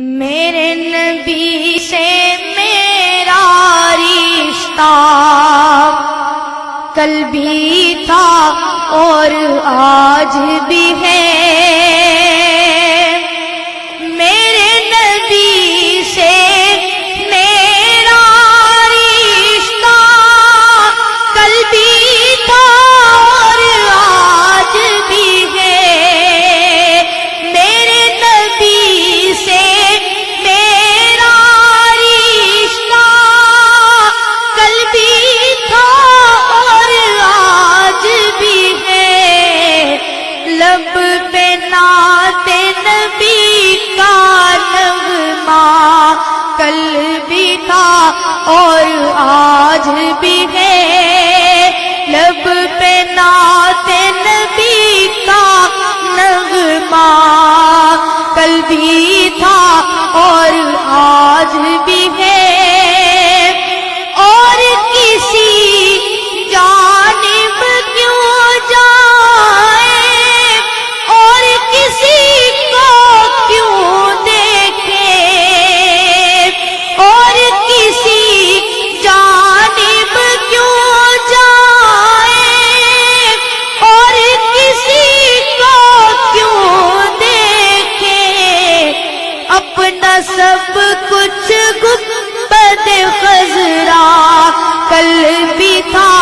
میرے نبی سے میرا رشتہ کل بھی تھا اور آج بھی ہے، میرے نبی سے میرا رشتہ کل بھی تھا اور آج بھی ہے، میرے نبی سے میرا رشتہ کل بھی تھا اور آج بھی ہے، لب پہ نعت نبی کا نغمہ کل بھی تھا اور آج بھی ہے، لب پہ نعت نبی کا نغمہ کل بھی تھا اور آج بھی ہے، اور کسی جانب کیوں جائے اور کسی کو کیوں دیکھے، اور کسی جانب کیوں جائے اور کسی کو کیوں دیکھے، اپنا سب کچھ گنبد خضرا کل بھی تھا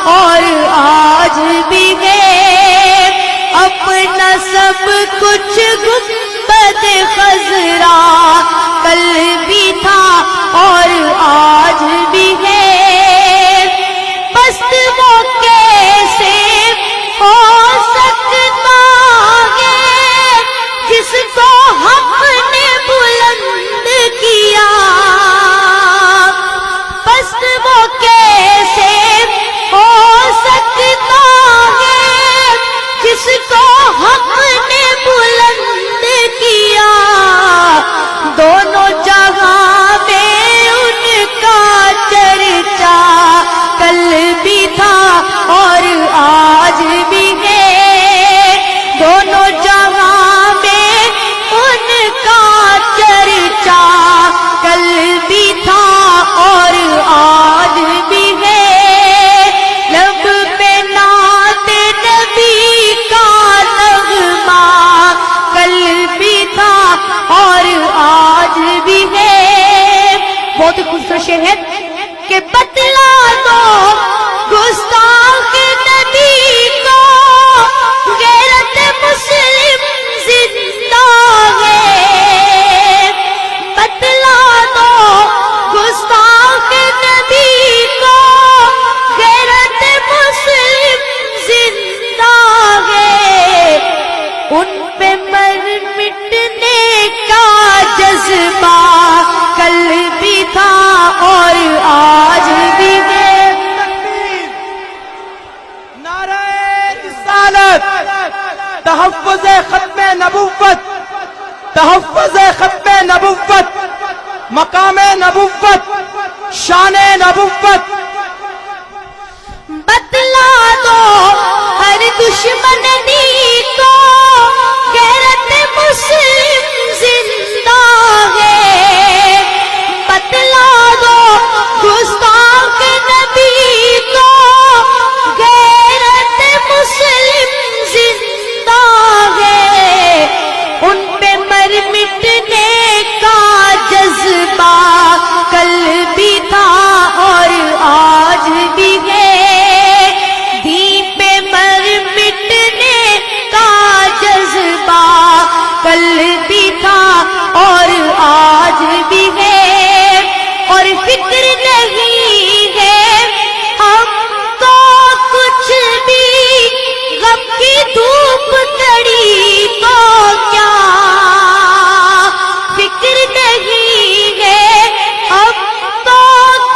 اور آج بھی ہے، اپنا سب کچھ گنبد خضرا کل بھی تھا اور آج بھی ہے، پست وہ کیسے ہو سکتا ہے جس کو حق نے بلند کیا، پست وہ کیسے ہو سکتا ہے جس کو حق نے بلند کیا، دونوں جہاں میں ان کا چرچا کل بھی تھا اور آج بھی ہے، دونوں جہاں میں ان کا چرچا کل بھی تھا اور آج بھی ہے، لب پہ نعت نبی کا نغمہ کل بھی تھا اور آج بھی ہے، بہت خوبصورت شعر ہے کہ بتلا دو گستاخ نبی کو غیرت مسلم زندہ ہے، بتلا دو گستاخ نبی کو غیرت مسلم زندہ ہے، ان پہ مر مٹنے کا جذبہ کل بھی تھا اور آج بھی ہے، نعرہ رسالت، تحفظ ختم نبوت، تحفظ ختم نبوت، مقام نبوت، شان نبوت، بتلا دو ہر دشمن کو غیرت مسلم زندہ ہے، بتلا دو گستاخ نبی کو غیرت مسلم زندہ ہے، ان پہ مر مٹنے کا جذبہ کل بھی تھا اور آج بھی ہے، دین پہ مر مٹنے کا جذبہ کل بھی تھا اور آج بھی ہے، اور فکر نہیں ہے ہم کو کچھ بھی غم کی دھوپ کڑی تو کیا، فکر نہیں ہے ہم تو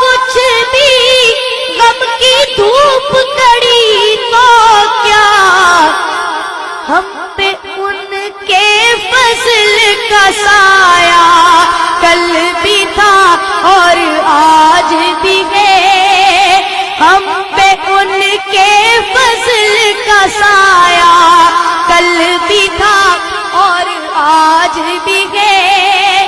کچھ بھی غم کی دھوپ کڑی تو کیا، ہم پہ ان کے فضل کا سایہ کل بھی تھا اور آج بھی ہے، ہم پہ ان کے فضل کا سایہ کل بھی تھا اور آج بھی ہے،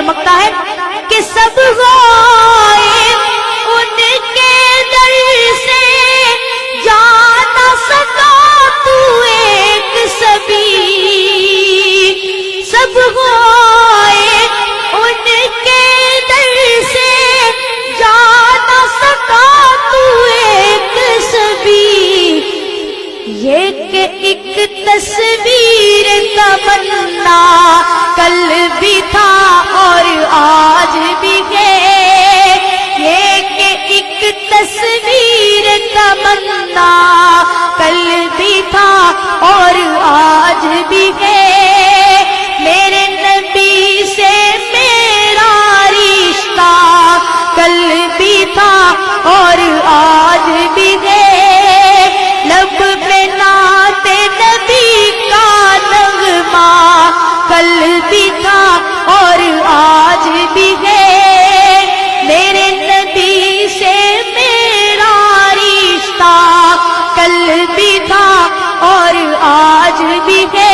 چمکتا ہے کہ سب غائب ان کے در سے جا نہ سکا تو ایک سبھی، سب غائب ان کے در سے جا نہ سکا تو ایک سبھی، یہ کہ ایک تصویر تمنا کل بھی تھا اور آج بھی ہے، یہ کہ ایک تصویر تمنا کل بھی تھا اور آج بھی ہے، میرے نبی سے میرا رشتہ کل بھی تھا اور آج بھی ہے، لب پہ نعت نبی کا نغمہ کل بھی تھا اور آج بھی ہے، میرے نبی سے میرا رشتہ کل بھی تھا اور آج بھی ہے۔